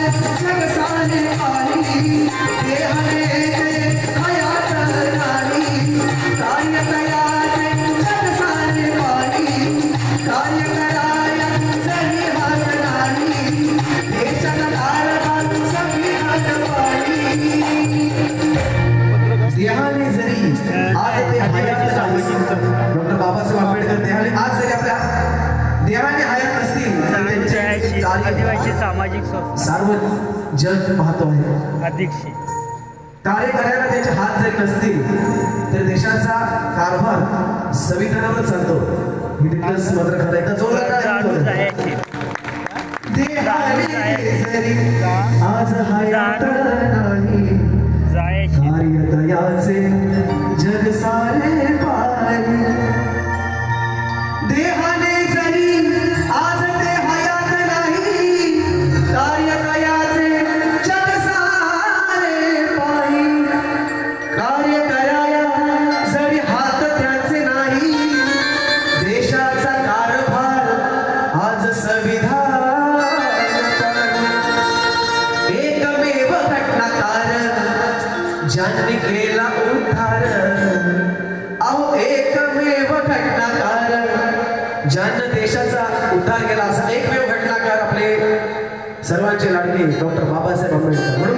जगसाने पाहिली देहाने हयात राणी कार्य कराय जगसाने पाहिली कार्य कराय जरी हात राणी देशाला कारभार सगळी हात पाहिली देहाने जरी आज ते हयात डॉक्टर बाबासाहेब आंबेडकर देहाने आज जरी आपल्या देहाने हयात नसतील आदिवासी सामाजिक संस्था सार्व जग महत्व आहे अध्यक्ष कार्य करायला त्याचे हात जरी नसतील तर देशाचा कारभार संविधानावर चालतो ही तिथलंच मात्र खरं एकदा जोरदार आहे देहाने जरी आज हयात नाही जायची कार्य दयाचे जग सारे पारी देहाने जरी आज ते हयात नाही कार्य दयाचे जग सारे पारी कार्य कराया जरी हात त्याचे नाही देशाचा कारभार आज संविधान एकमेव घटनाकार ज्यांनी केला उद्धार अहो एकमेव घटनाकार ज्यानं देशाचा उद्धार केला असा एकमेव घटनाकार आपले सर्वांचे लाडके डॉक्टर बाबासाहेब आंबेडकर म्हणून